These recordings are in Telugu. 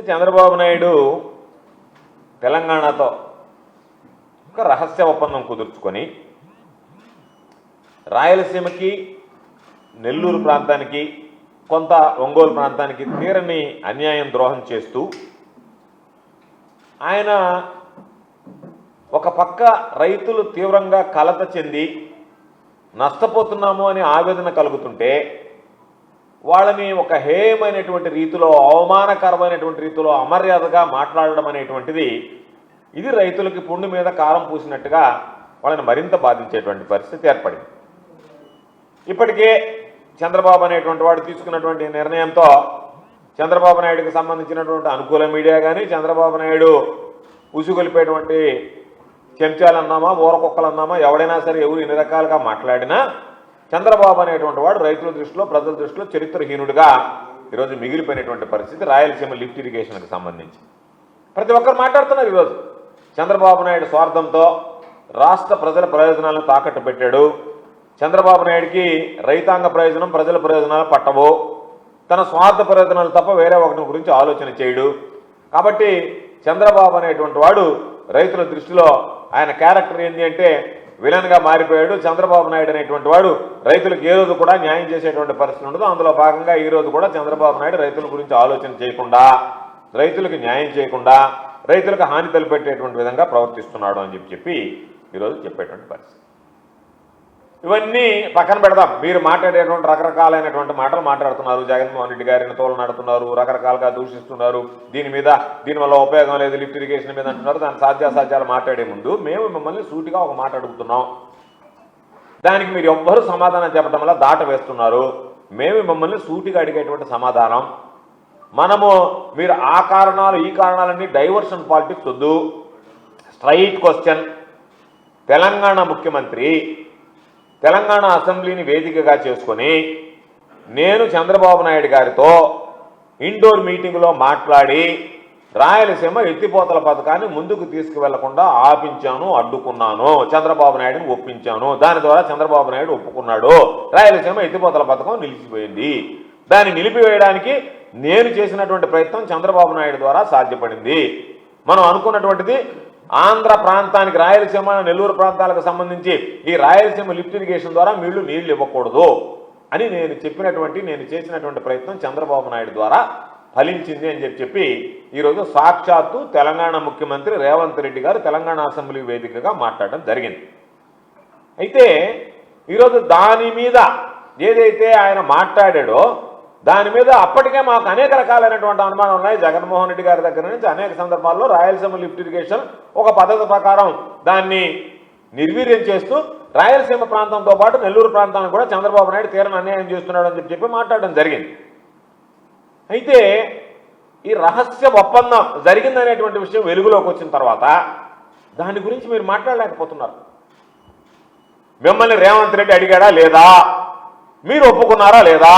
చంద్రబాబు నాయుడు తెలంగాణతో ఒక రహస్య ఒప్పందం కుదుర్చుకొని రాయలసీమకి నెల్లూరు ప్రాంతానికి కొంత ఒంగోలు ప్రాంతానికి తీరని అన్యాయం ద్రోహం చేస్తూ ఆయన ఒక పక్క రైతులు తీవ్రంగా కలత చెంది నష్టపోతున్నాము అని ఆవేదన కలుగుతుంటే వాళ్ళని ఒక హేయమైనటువంటి రీతిలో అవమానకరమైనటువంటి రీతిలో అమర్యాదగా మాట్లాడడం అనేటువంటిది ఇది రైతులకి పుండు మీద కారం పూసినట్టుగా వాళ్ళని మరింత బాధించేటువంటి పరిస్థితి ఏర్పడింది. ఇప్పటికే చంద్రబాబు అనేటువంటి వాడు తీసుకున్నటువంటి నిర్ణయంతో చంద్రబాబు నాయుడుకి సంబంధించినటువంటి అనుకూల మీడియా కానీ చంద్రబాబు నాయుడు ఉసుగొలిపేటువంటి చెంచాలన్నామా ఊరకొక్కలన్నామా ఎవడైనా సరే ఎవరు ఎన్ని రకాలుగా మాట్లాడినా చంద్రబాబు అనేటువంటి వాడు రైతుల దృష్టిలో ప్రజల దృష్టిలో చరిత్రహీనుడిగా ఈరోజు మిగిలిపోయినటువంటి పరిస్థితి రాయలసీమ లిఫ్ట్ ఇరిగేషన్కి సంబంధించి ప్రతి ఒక్కరు మాట్లాడుతున్నారు. ఈరోజు చంద్రబాబు నాయుడు స్వార్థంతో రాష్ట్ర ప్రజల ప్రయోజనాలను తాకట్టు పెట్టాడు. చంద్రబాబు నాయుడికి రైతాంగ ప్రయోజనం ప్రజల ప్రయోజనాలు పట్టవు. తన స్వార్థ ప్రయోజనాలు తప్ప వేరే ఒకటి గురించి ఆలోచన చేయడు. కాబట్టి చంద్రబాబు అనేటువంటి వాడు రైతుల దృష్టిలో ఆయన క్యారెక్టర్ ఏంటి అంటే విలన్గా మారిపోయాడు. చంద్రబాబు నాయుడు అనేటువంటి వాడు రైతులకు ఏ రోజు కూడా న్యాయం చేసేటువంటి పరిస్థితి ఉండదు. అందులో భాగంగా ఈ రోజు కూడా చంద్రబాబు నాయుడు రైతుల గురించి ఆలోచన చేయకుండా రైతులకు న్యాయం చేయకుండా రైతులకు హాని తలపెట్టేటువంటి విధంగా ప్రవర్తిస్తున్నాడు అని చెప్పి ఈరోజు చెప్పేటువంటి పరిస్థితి. ఇవన్నీ పక్కన పెడదాం. మీరు మాట్లాడేటువంటి రకరకాలైనటువంటి మాటలు మాట్లాడుతున్నారు. జగన్మోహన్ రెడ్డి గారిని తోలనాడుతున్నారు, రకరకాలుగా దూషిస్తున్నారు. దీనివల్ల ఉపయోగం లేదు లిఫ్ట్ ఇరిగేషన్ మీద అంటున్నారు. దాని సాధ్యాసాధ్యాలు మాట్లాడే ముందు మేము మిమ్మల్ని సూటిగా ఒక మాట అడుగుతున్నాం. దానికి మీరు ఎవ్వరూ సమాధానం చెప్పడం వల్ల దాట వేస్తున్నారు. మేము మిమ్మల్ని సూటిగా అడిగేటువంటి సమాధానం మీరు ఆ కారణాలు ఈ కారణాలన్నీ డైవర్షన్ పాలిటిక్స్ వద్దు. Straight question. తెలంగాణ ముఖ్యమంత్రి తెలంగాణ అసెంబ్లీని వేదికగా చేసుకొని నేను చంద్రబాబు నాయుడు గారితో ఇండోర్ మీటింగ్లో మాట్లాడి రాయలసీమ ఎత్తిపోతల పథకాన్ని ముందుకు తీసుకువెళ్లకుండా ఆపించాను, అడ్డుకున్నాను, చంద్రబాబు నాయుడుని ఒప్పించాను. దాని ద్వారా చంద్రబాబు నాయుడు ఒప్పుకున్నాడు. రాయలసీమ ఎత్తిపోతల పథకం నిలిచిపోయింది. దాన్ని నిలిపివేయడానికి నేను చేసినటువంటి ప్రయత్నం చంద్రబాబు నాయుడు ద్వారా సాధ్యపడింది. మనం అనుకున్నటువంటిది ఆంధ్ర ప్రాంతానికి రాయలసీమ నెల్లూరు ప్రాంతాలకు సంబంధించి ఈ రాయలసీమ లిఫ్ట్ ఇరిగేషన్ ద్వారా నీళ్లు ఇవ్వకూడదు అని నేను చేసినటువంటి ప్రయత్నం చంద్రబాబు నాయుడు ద్వారా ఫలించింది అని చెప్పి ఈరోజు సాక్షాత్తు తెలంగాణ ముఖ్యమంత్రి రేవంత్ రెడ్డి గారు తెలంగాణ అసెంబ్లీ వేదికగా మాట్లాడడం జరిగింది. అయితే ఈరోజు దాని మీద ఏదైతే ఆయన మాట్లాడాడో దాని మీద అప్పటికే మాకు అనేక రకాలైనటువంటి అనుమానాలు ఉన్నాయి. జగన్మోహన్ రెడ్డి గారి దగ్గర నుంచి అనేక సందర్భాల్లో రాయలసీమ లిఫ్ట్ ఇరిగేషన్ ఒక పద్ధతి ప్రకారం దాన్ని నిర్వీర్యం చేస్తూ రాయలసీమ ప్రాంతంతో పాటు నెల్లూరు ప్రాంతానికి కూడా చంద్రబాబు నాయుడు తీరని అన్యాయం చేస్తున్నాడు అని చెప్పి మాట్లాడడం జరిగింది. అయితే ఈ రహస్య ఒప్పందం జరిగిందనేటువంటి విషయం వెలుగులోకి వచ్చిన తర్వాత దాని గురించి మీరు మాట్లాడలేకపోతున్నారు. మిమ్మల్ని రేవంత్ రెడ్డి అడిగాడా లేదా, మీరు ఒప్పుకున్నారా లేదా,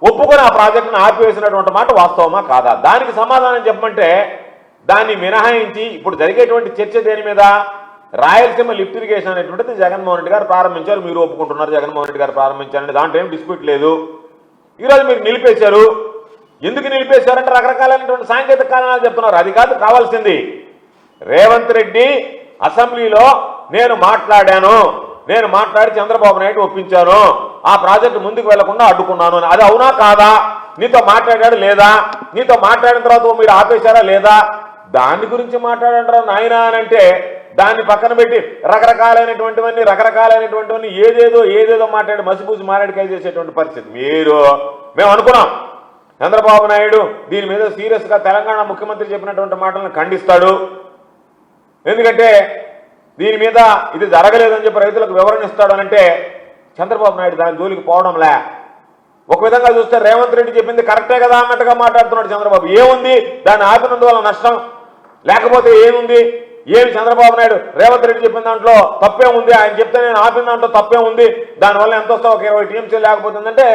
ఒప్పుకొని ఆ ప్రాజెక్టును ఆపివేసినటువంటి మాట వాస్తవమా కాదా, దానికి సమాధానం చెప్పమంటే దాన్ని మినహాయించి ఇప్పుడు జరిగేటువంటి చర్చ దేని మీద, రాయలసీమ లిఫ్ట్ ఇరిగేషన్ అనేటువంటిది జగన్మోహన్ రెడ్డి గారు ప్రారంభించారు, మీరు ఒప్పుకుంటున్నారు జగన్మోహన్ రెడ్డి గారు ప్రారంభించారని, దాంట్లో ఏం డిస్ప్యూట్ లేదు. ఈరోజు మీరు నిలిపేశారు. ఎందుకు నిలిపేశారంటే రకరకాలైనటువంటి సాంకేతిక కారణాలు చెప్తున్నారు. అది కాదు కావాల్సింది. రేవంత్ రెడ్డి అసెంబ్లీలో నేను మాట్లాడి చంద్రబాబు నాయుడు ఒప్పించాను, ఆ ప్రాజెక్టు ముందుకు వెళ్లకుండా అడ్డుకున్నాను, అది అవునా కాదా, నీతో మాట్లాడాడు లేదా, నీతో మాట్లాడిన తర్వాత మీరు ఆపేశారా లేదా, దాని గురించి మాట్లాడంటారా నాయనా అని అంటే దాన్ని పక్కన పెట్టి రకరకాలైనటువంటివన్నీ ఏదేదో మాట్లాడి మసిపూసి మారేడుకాయ చేసేటువంటి పరిస్థితి. మేము అనుకున్నాం చంద్రబాబు నాయుడు దీని మీద సీరియస్గా తెలంగాణ ముఖ్యమంత్రి చెప్పినటువంటి మాటలను ఖండిస్తాడు. ఎందుకంటే దీని మీద ఇది జరగలేదని చెప్పి రైతులకు వివరణ ఇస్తాడు అంటే చంద్రబాబు నాయుడు దాని జోలికి పోవడంలే. ఒక విధంగా చూస్తే రేవంత్ రెడ్డి చెప్పింది కరెక్టే కదా అన్నట్టుగా మాట్లాడుతున్నాడు చంద్రబాబు. ఏముంది దాన్ని ఆపినందువల్ల నష్టం, లేకపోతే ఏముంది, ఏమి చంద్రబాబు నాయుడు రేవంత్ రెడ్డి చెప్పిన దాంట్లో తప్పే ఉంది, ఆయన చెప్తే నేను ఆపిన దాంట్లో తప్పే ఉంది, దానివల్ల ఎంత వస్తా ఒక 20 టీఎంసీలు లేకపోతుందంటే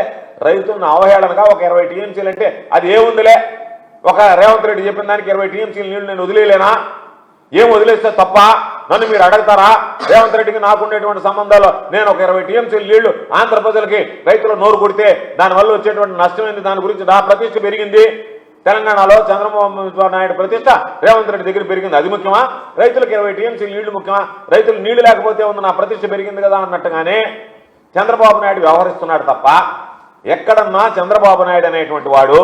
రైతులను అవహేళనగా ఒక 20 టీఎంసీలు అంటే అది ఏముందిలే, ఒక రేవంత్ రెడ్డి చెప్పిన దానికి 20 టీఎంసీలు నీళ్లు నేను వదిలేలేనా, ఏం వదిలేస్తే తప్ప నన్ను మీరు అడుగుతారా, రేవంత్ రెడ్డికి నాకుండేటువంటి సంబంధాలు నేను ఒక 20 టీఎంసీలు నీళ్లు ఆంధ్ర ప్రజలకి రైతులు నోరు కొడితే దానివల్ల వచ్చేటువంటి నష్టం ఏంది, దాని గురించి నా ప్రతిష్ట పెరిగింది, తెలంగాణలో చంద్రబాబు నాయుడు ప్రతిష్ట రేవంత్ రెడ్డి దగ్గర పెరిగింది, అది ముఖ్యమా? రైతులకు 20 టీఎంసీ నీళ్లు ముఖ్యమా? రైతులు నీళ్లు లేకపోతే ఉంది నా ప్రతిష్ట పెరిగింది కదా అన్నట్టుగానే చంద్రబాబు నాయుడు వ్యవహరిస్తున్నాడు తప్ప ఎక్కడన్నా చంద్రబాబు నాయుడు అనేటువంటి వాడు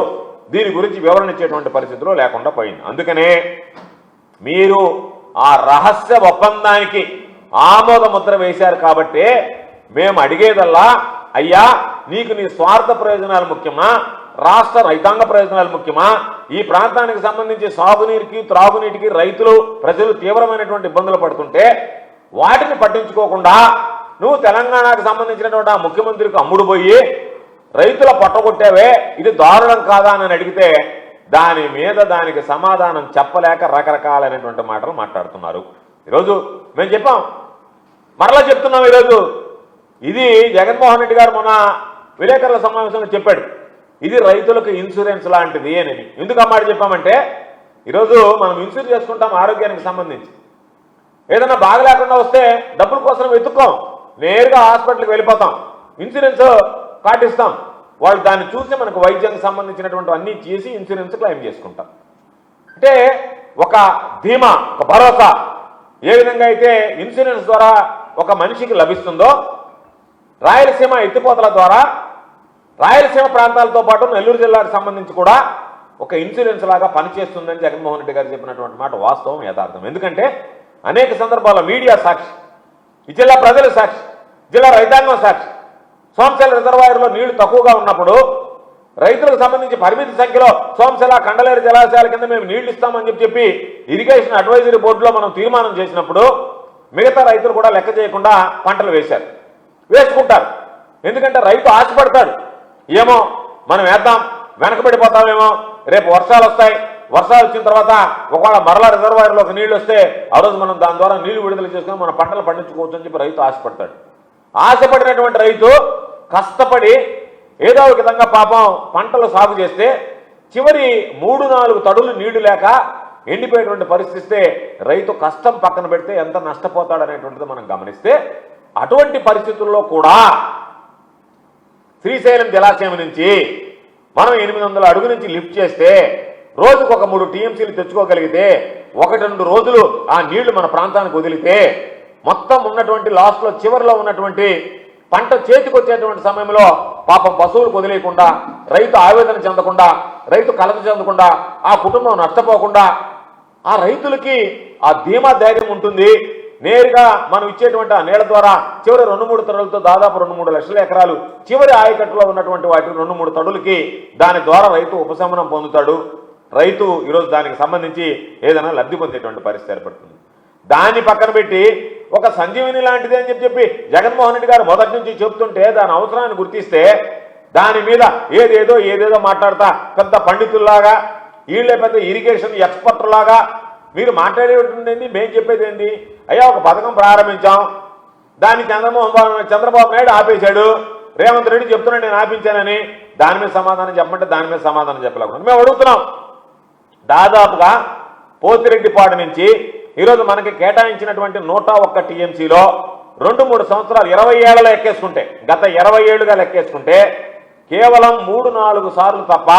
దీని గురించి వివరణ ఇచ్చేటువంటి పరిస్థితిలో లేకుండా పోయింది. అందుకనే మీరు ఆ రహస్య ఒప్పందానికి ఆమోద ముద్ర వేశారు కాబట్టి మేము అడిగేదల్లా, అయ్యా నీకు నీ స్వార్థ ప్రయోజనాలు ముఖ్యమా, రాష్ట్ర రైతాంగ ప్రయోజనాలు ముఖ్యమా? ఈ ప్రాంతానికి సంబంధించి సాగునీటికి త్రాగునీటికి రైతులు ప్రజలు తీవ్రమైనటువంటి ఇబ్బందులు పడుతుంటే వాటిని పట్టించుకోకుండా నువ్వు తెలంగాణకు సంబంధించినటువంటి ఆ ముఖ్యమంత్రికి అమ్ముడు పోయి రైతుల పట్టగొట్టావే, ఇది దారుణం కాదా అని అడిగితే దాని మీద దానికి సమాధానం చెప్పలేక రకరకాలైనటువంటి మాటలు మాట్లాడుతున్నారు. ఈరోజు మేము చెప్పాం, మరలా చెప్తున్నాం. ఈరోజు ఇది జగన్మోహన్ రెడ్డి గారు మొన్న విలేకరుల సమావేశంలో చెప్పాడు, ఇది రైతులకు ఇన్సూరెన్స్ లాంటిది అని. ఎందుకు అమ్మాట చెప్పామంటే ఈరోజు మనం ఇన్సూరెన్స్ చేసుకుంటాం ఆరోగ్యానికి సంబంధించి. ఏదైనా బాగా లేకుండా వస్తే డబ్బుల కోసం వెతుక్కోం, నేరుగా హాస్పిటల్కి వెళ్ళిపోతాం, ఇన్సూరెన్స్ కార్డు ఇస్తాం, వాళ్ళు దాన్ని చూసి మనకు వైద్యానికి సంబంధించినటువంటి అన్నీ చేసి ఇన్సూరెన్స్ క్లెయిమ్ చేసుకుంటాం. అంటే ఒక ధీమా, ఒక భరోసా ఏ విధంగా అయితే ఇన్సూరెన్స్ ద్వారా ఒక మనిషికి లభిస్తుందో రాయలసీమ ఎత్తిపోతల ద్వారా రాయలసీమ ప్రాంతాలతో పాటు నెల్లూరు జిల్లాకు సంబంధించి కూడా ఒక ఇన్సూరెన్స్ లాగా పనిచేస్తుందని జగన్మోహన్ రెడ్డి గారు చెప్పినటువంటి మాట వాస్తవం, యథార్థం. ఎందుకంటే అనేక సందర్భాల్లో మీడియా సాక్షి, ఈ జిల్లా ప్రజల సాక్షి, జిల్లా రైతాంగం సాక్షి. సోమశిల రిజర్వాయర్లో నీళ్లు తక్కువగా ఉన్నప్పుడు రైతులకు సంబంధించి పరిమిత సంఖ్యలో సోమశిల కండలేరు జలాశయాల కింద మేము నీళ్లు ఇస్తామని చెప్పి ఇరిగేషన్ అడ్వైజరీ బోర్డులో మనం తీర్మానం చేసినప్పుడు మిగతా రైతులు కూడా లెక్క చేయకుండా పంటలు వేసుకుంటారు. ఎందుకంటే రైతు ఆశపడతాడు, ఏమో మనం వేద్దాం వెనకబడిపోతామేమో, రేపు వర్షాలు వస్తాయి, వర్షాలు వచ్చిన తర్వాత ఒకవేళ మరలా రిజర్వాయర్లోకి నీళ్లు వస్తే ఆ రోజు మనం దాని ద్వారా నీళ్లు విడుదల చేసుకుని మన పంటలు పండించుకోవచ్చు అని చెప్పి రైతు ఆశపడతాడు. ఆశపడినటువంటి రైతు కష్టపడి ఏదో ఒక విధంగా పాపం పంటలు సాగు చేస్తే చివరి 3-4 తడులు నీళ్లు లేక ఎండిపోయేటువంటి పరిస్థితి రైతు కష్టం పక్కన పెడితే ఎంత నష్టపోతాడనేటువంటిది మనం గమనిస్తే, అటువంటి పరిస్థితుల్లో కూడా శ్రీశైలం జలాశయం నుంచి మనం 800 అడుగు నుంచి లిఫ్ట్ చేస్తే రోజుకు ఒక 3 టీఎంసీలు తెచ్చుకోగలిగితే 1-2 రోజులు ఆ నీళ్లు మన ప్రాంతానికి వదిలితే మొత్తం ఉన్నటువంటి లాస్ట్లో చివరిలో ఉన్నటువంటి పంట చేతికి వచ్చేటువంటి సమయంలో పాపం పశువులు వదిలేయకుండా, రైతు ఆవేదన చెందకుండా, రైతు కలత చెందకుండా, ఆ కుటుంబం నష్టపోకుండా ఆ రైతులకి ఆ ధీమా ధైర్యం ఉంటుంది. నేరుగా మనం ఇచ్చేటువంటి ఆ నీళ్ల ద్వారా చివరి 2-3 తడులతో దాదాపు 2-3 లక్షల ఎకరాలు చివరి ఆయకట్టులో ఉన్నటువంటి వాటి 2-3 తడులకి దాని ద్వారా రైతు ఉపశమనం పొందుతాడు. రైతు ఈరోజు దానికి సంబంధించి ఏదైనా లబ్ధి పొందేటువంటి పరిస్థితి ఏర్పడుతుంది. దాన్ని పక్కన పెట్టి ఒక సంజీవిని లాంటిది అని చెప్పి జగన్మోహన్ రెడ్డి గారు మొదటి నుంచి చెప్తుంటే దాని అవసరాన్ని గుర్తిస్తే దాని మీద ఏదేదో మాట్లాడతా పెద్ద పండితుల్లాగా, వీళ్ళే పెద్ద ఇరిగేషన్ ఎక్స్పర్ట్లాగా మీరు మాట్లాడేటువంటి ఏంటి, మేము చెప్పేది ఏంటి? అయ్యా ఒక పథకం ప్రారంభించాం, దాన్ని చంద్రబాబు నాయుడు ఆపేశాడు, రేవంత్ రెడ్డి చెప్తున్నాడు నేను ఆపించానని, దాని మీద సమాధానం చెప్పమంటే దాని మీద సమాధానం చెప్పలేకుండా మేము అడుగుతున్నాం. దాదాపుగా పోతిరెడ్డిపాడు నుంచి ఈరోజు మనకి కేటాయించినటువంటి 101 టీఎంసీలో 2-3 సంవత్సరాలు 20 ఏళ్లలో ఎక్కేసుకుంటే, గత 20 ఏళ్లుగా లెక్కేసుకుంటే కేవలం 3-4 సార్లు తప్ప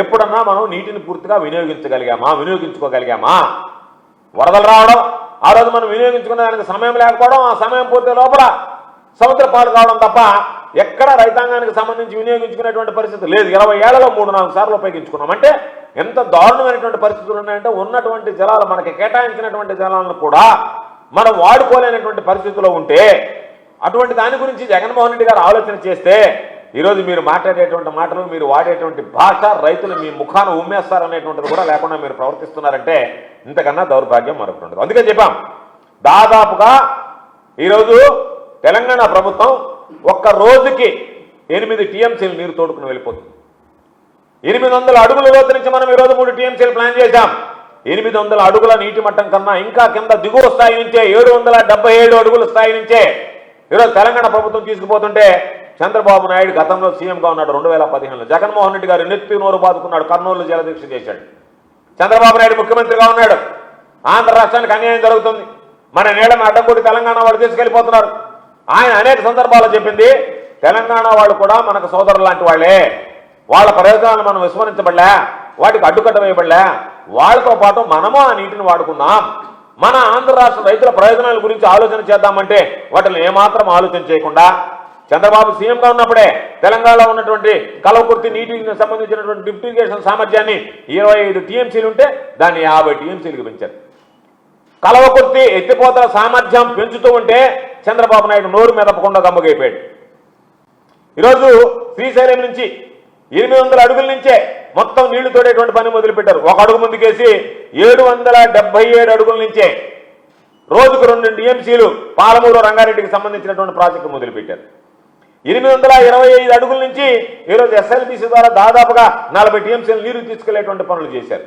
ఎప్పుడన్నా మనం నీటిని పూర్తిగా వినియోగించుకోగలిగామా? వరదలు రావడం, ఆ రోజు మనం వినియోగించుకునే దానికి సమయం లేకపోవడం, ఆ సమయం పూర్తి లోపల సముద్ర పాలు కావడం తప్ప ఎక్కడ రైతాంగానికి సంబంధించి వినియోగించుకునేటువంటి పరిస్థితి లేదు. 20 ఏళ్లలో 3-4 సార్లు ఉపయోగించుకున్నాం. అంటే ఎంత దారుణమైనటువంటి పరిస్థితులు ఉన్నాయంటే ఉన్నటువంటి జలాలు, మనకి కేటాయించినటువంటి జలాలను కూడా మనం వాడుకోలేనటువంటి పరిస్థితిలో ఉంటే అటువంటి దాని గురించి జగన్మోహన్ రెడ్డి గారు ఆలోచన చేస్తే ఈరోజు మీరు మాట్లాడేటువంటి మాటలు, మీరు వాడేటువంటి భాష రైతులు మీ ముఖాన ఉమ్మేస్తారనేటువంటిది కూడా లేకుండా మీరు ప్రవర్తిస్తున్నారంటే ఇంతకన్నా దౌర్భాగ్యం మరొకటి ఉండదు. అందుకే చెప్పాం, దాదాపుగా ఈరోజు తెలంగాణ ప్రభుత్వం ఒక్క రోజుకి 8 టీఎంసీలు నీరు తోడుకుని వెళ్ళిపోతుంది. 800 అడుగుల లోతు నుంచి మనం ఈరోజు 3 టీఎంసీలు ప్లాన్ చేశాం. 800 అడుగుల నీటి మట్టం కన్నా ఇంకా కింద దిగువ స్థాయి నుంచే 777 అడుగుల స్థాయి నుంచే ఈరోజు తెలంగాణ ప్రభుత్వం తీసుకుపోతుంటే చంద్రబాబు నాయుడు గతంలో సీఎంగా ఉన్నాడు 2015లో. జగన్మోహన్ రెడ్డి గారు నెత్తి నోరు బాదుకున్నాడు, కర్నూలు జలదీక్ష చేశాడు. చంద్రబాబు నాయుడు ముఖ్యమంత్రిగా ఉన్నాడు. ఆంధ్ర రాష్ట్రానికి అన్యాయం జరుగుతుంది, మన నీళ్ళని అడ్డంకొట్టి తెలంగాణ వాళ్ళు తీసుకెళ్లిపోతున్నారు. ఆయన అనేక సందర్భాల్లో చెప్పింది, తెలంగాణ వాళ్ళు కూడా మనకు సోదరులు లాంటి వాళ్ళే, వాళ్ళ ప్రయోజనాలను మనం విస్మరించబడలే, వాటికి అడ్డుకట్ట వేయబడలే. వాళ్ళతో పాటు మనము ఆ నీటిని వాడుకుందాం, మన ఆంధ్ర రాష్ట్ర రైతుల ప్రయోజనాల గురించి ఆలోచన చేద్దామంటే వాటిని ఏమాత్రం ఆలోచన చేయకుండా చంద్రబాబు సీఎంగా ఉన్నప్పుడే తెలంగాణలో ఉన్నటువంటి కల్వకుర్తి నీటికి సంబంధించినటువంటి డ్రిప్ ఇరిగేషన్ సామర్థ్యాన్ని 25 టీఎంసీలు ఉంటే దాన్ని 50 టీఎంసీలకు పెంచారు. కల్వకుర్తి ఎత్తిపోతల సామర్థ్యం పెంచుతూ ఉంటే చంద్రబాబు నాయుడు నోరు మెదపకుండా గమ్మగైపోయాడు. ఈరోజు శ్రీశైలం నుంచి 800 అడుగుల నుంచే మొత్తం నీళ్లు తోడేటువంటి పని మొదలుపెట్టారు. ఒక అడుగు ముందుకేసి 777 అడుగుల నుంచే రోజుకు 2 టీఎంసీలు పాలమూరు రంగారెడ్డికి సంబంధించినటువంటి ప్రాజెక్టు మొదలుపెట్టారు. 825 అడుగుల నుంచి ఈరోజు ఎస్ఎల్బీసీ ద్వారా దాదాపుగా 40 టీఎంసీలు నీరు తీసుకెళ్లేటువంటి పనులు చేశారు.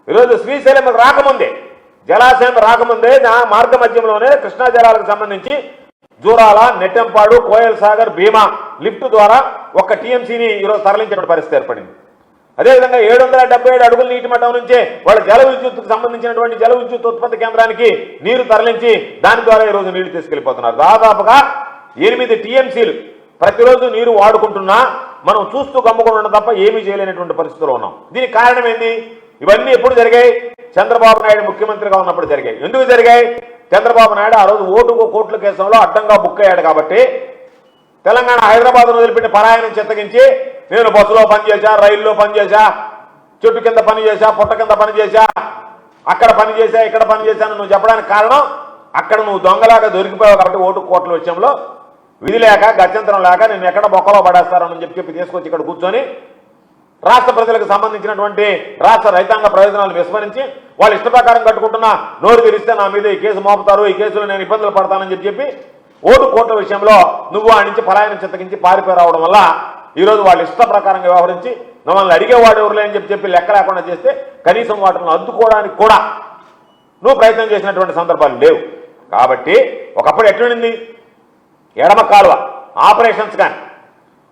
ఈరోజు శ్రీశైలం రాకముందే, జలాశయం రాకముందే మార్గ మధ్యంలోనే కృష్ణా జలాలకు సంబంధించి జూరాల, నెట్టెంపాడు, కోయల్ సాగర్, భీమా లిఫ్ట్ ద్వారా 1 టీఎంసీని ఈరోజు తరలించిన పరిస్థితి ఏర్పడింది. అదేవిధంగా 777 అడుగుల నీటి మట్టం నుంచే వాళ్ళ జల విద్యుత్తుకు సంబంధించినటువంటి జల విద్యుత్ ఉత్పత్తి కేంద్రానికి నీరు తరలించి దాని ద్వారా ఈరోజు నీళ్లు తీసుకెళ్లిపోతున్నారు. దాదాపుగా 8 టీఎంసీలు ప్రతిరోజు నీరు వాడుకుంటున్నా మనం చూస్తూ గమ్ముకుండా తప్ప ఏమీ చేయలేనటువంటి పరిస్థితిలో ఉన్నాం. దీనికి కారణం ఏంది? ఇవన్నీ ఎప్పుడు జరిగాయి? చంద్రబాబు నాయుడు ముఖ్యమంత్రిగా ఉన్నప్పుడు జరిగాయి. ఎందుకు జరిగాయి? చంద్రబాబు నాయుడు ఆ రోజు ఓటుకు కోట్ల కేసులో అడ్డంగా బుక్ అయ్యాడు కాబట్టి తెలంగాణ హైదరాబాద్ వదిలిపెట్టి పలాయనం చెత్తగించి నేను బస్సులో పనిచేశా, రైల్లో పనిచేశా, చెట్టు కింద పని చేశా, పుట్ట కింద పని చేశా, అక్కడ పని చేశా, ఇక్కడ పని చేశాను నువ్వు చెప్పడానికి కారణం అక్కడ నువ్వు దొంగలాగా దొరికిపోయావు కాబట్టి ఓటు కోట్ల విషయంలో విధి లేక గత్యంతరం లేక నేను ఎక్కడ బొక్కలో పడేస్తారని చెప్పి తీసుకొచ్చి ఇక్కడ కూర్చొని రాష్ట్ర ప్రజలకు సంబంధించినటువంటి రాష్ట్ర రైతాంగ ప్రయోజనాలు విస్మరించి వాళ్ళు ఇష్ట ప్రకారం కట్టుకుంటున్నా నోరు తెరిస్తే నా మీద ఈ కేసు మోపుతారు, ఈ కేసులో నేను ఇబ్బందులు పడతానని చెప్పి ఓటు కోట్ల విషయంలో నువ్వు ఆ నుంచి పలాయనం చిత్తగించి పారిపోయి రావడం వల్ల ఈరోజు వాళ్ళు ఇష్ట ప్రకారంగా వ్యవహరించి మమ్మల్ని అడిగేవాడు ఎవరులే అని చెప్పి లెక్క లేకుండా చేస్తే కనీసం వాటిని అద్దుకోవడానికి కూడా నువ్వు ప్రయత్నం చేసినటువంటి సందర్భాలు లేవు. కాబట్టి ఒకప్పుడు ఎట్లుండింది? ఎడమ కాలువ ఆపరేషన్స్ కానీ,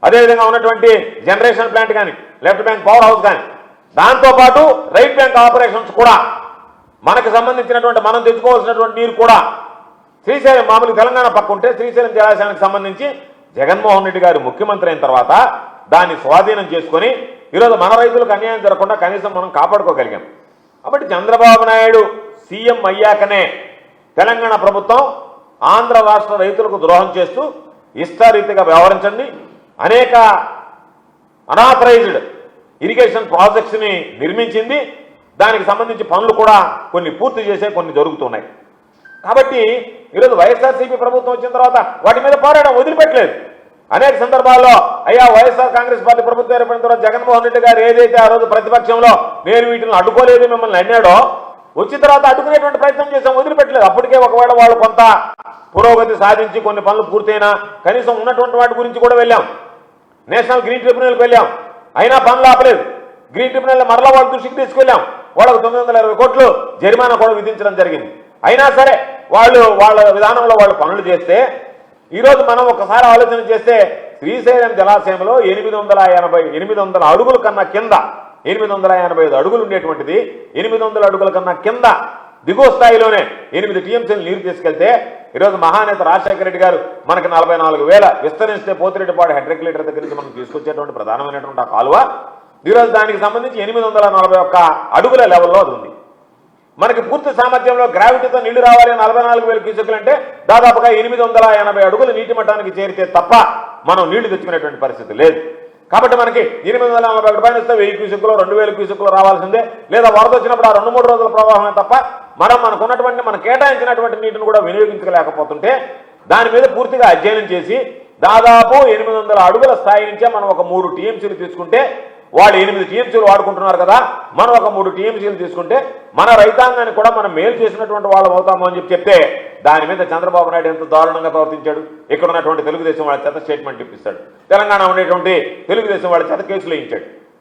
అదేవిధంగా ఉన్నటువంటి జనరేషన్ ప్లాంట్ కానీ, లెఫ్ట్ బ్యాంక్ పవర్ హౌస్ కానీ, దాంతోపాటు రైట్ బ్యాంక్ ఆపరేషన్స్ కూడా మనకు సంబంధించినటువంటి మనం తెచ్చుకోవాల్సినటువంటి నీరు కూడా శ్రీశైలం మామూలు తెలంగాణ పక్క ఉంటే శ్రీశైలం జలాశయానికి సంబంధించి జగన్మోహన్ రెడ్డి గారు ముఖ్యమంత్రి అయిన తర్వాత దాన్ని స్వాధీనం చేసుకొని ఈరోజు మన రైతులకు అన్యాయం జరగకుండా కనీసం మనం కాపాడుకోగలిగాం. కాబట్టి చంద్రబాబు నాయుడు సీఎం అయ్యాకనే తెలంగాణ ప్రభుత్వం ఆంధ్ర రాష్ట్ర రైతులకు ద్రోహం చేస్తూ ఇష్టారీతిగా వ్యవహరించండి, అనేక అనాథరైజ్డ్ ఇరిగేషన్ ప్రాజెక్ట్స్ని నిర్మించింది, దానికి సంబంధించి పనులు కూడా కొన్ని పూర్తి చేసే కొన్ని జరుగుతున్నాయి. కాబట్టి ఈరోజు వైఎస్ఆర్సీపీ ప్రభుత్వం వచ్చిన తర్వాత వాటి మీద పోరాటం వదిలిపెట్టలేదు. అనేక సందర్భాల్లో అయ్యా వైఎస్ఆర్ కాంగ్రెస్ పార్టీ ప్రభుత్వం ఏర్పడిన తర్వాత జగన్మోహన్ రెడ్డి గారు ఏదైతే ఆ రోజు ప్రతిపక్షంలో నేను వీటిని అడ్డుకోలేదు మిమ్మల్ని అన్నాడో వచ్చిన తర్వాత అడ్డుకునేటువంటి ప్రయత్నం చేసాం, వదిలిపెట్టలేదు. అప్పటికే ఒకవేళ వాళ్ళు కొంత పురోగతి సాధించి కొన్ని పనులు పూర్తయినా కనీసం ఉన్నటువంటి వాటి గురించి కూడా వెళ్ళాం, నేషనల్ గ్రీన్ ట్రిబ్యునల్కి వెళ్ళాం, అయినా పనులు ఆపలేదు. గ్రీన్ ట్రిబ్యునల్ మరలా వాళ్ళ దృష్టికి తీసుకెళ్ళాం, వాళ్ళకు 920 కోట్లు జరిమానా కూడా విధించడం జరిగింది. అయినా సరే వాళ్ళ విధానంలో వాళ్ళు పనులు చేస్తే ఈరోజు మనం ఒకసారి ఆలోచన చేస్తే శ్రీశైలం జలాశయంలో 800 అడుగుల కన్నా కింద 885 అడుగులు ఉండేటువంటిది 800 అడుగుల కన్నా కింద దిగువ స్థాయిలోనే 8 టీఎంసీలు నీరు తీసుకెళ్తే ఈరోజు మహానేత రాజశేఖర రెడ్డి గారు మనకి 44,000 విస్తరిస్తే పోతిరెడ్డిపాడు హెడ్ రెగ్యులేటర్ దగ్గర నుంచి మనం తీసుకొచ్చేటువంటి ప్రధానమైనటువంటి ఆ కాలువ ఈరోజు దానికి సంబంధించి 841 అడుగుల లెవెల్లో అది ఉంది. మనకి పూర్తి సామర్థ్యంలో గ్రావిటీతో నీళ్లు రావాలి 44,000 క్యూసెక్లు అంటే దాదాపుగా 880 అడుగుల నీటి మట్టానికి చేరితే తప్ప మనం నీళ్లు తెచ్చుకునేటువంటి పరిస్థితి లేదు. కాబట్టి మనకి 841 రూపాయలు ఇస్తే 1000 క్యూసెక్లు 2000 క్యూసెక్లు రావాల్సిందే, లేదా వరద వచ్చినప్పుడు ఆ 2-3 రోజుల ప్రవాహమే తప్ప మనం కేటాయించినటువంటి నీటిని కూడా వినియోగించలేకపోతుంటే దాని మీద పూర్తిగా అధ్యయనం చేసి దాదాపు 800 అడుగుల స్థాయి నుంచే మనం ఒక 3 టీఎంసీలు తీసుకుంటే వాళ్ళు 8 టీఎంసీలు వాడుకుంటున్నారు కదా, మనం ఒక 3 టీఎంసీలు తీసుకుంటే మన రైతాంగాన్ని కూడా మనం మేలు చేసినటువంటి వాళ్ళు అవుతాము అని చెప్తే దాని మీద చంద్రబాబు నాయుడు ఎంత దారుణంగా ప్రవర్తించాడు. ఇక్కడ ఉన్నటువంటి తెలుగుదేశం వాళ్ళ చేత స్టేట్మెంట్ ఇప్పిస్తాడు, తెలంగాణ ఉండేటువంటి తెలుగుదేశం వాళ్ళ చేత కేసులు వేయించాడు.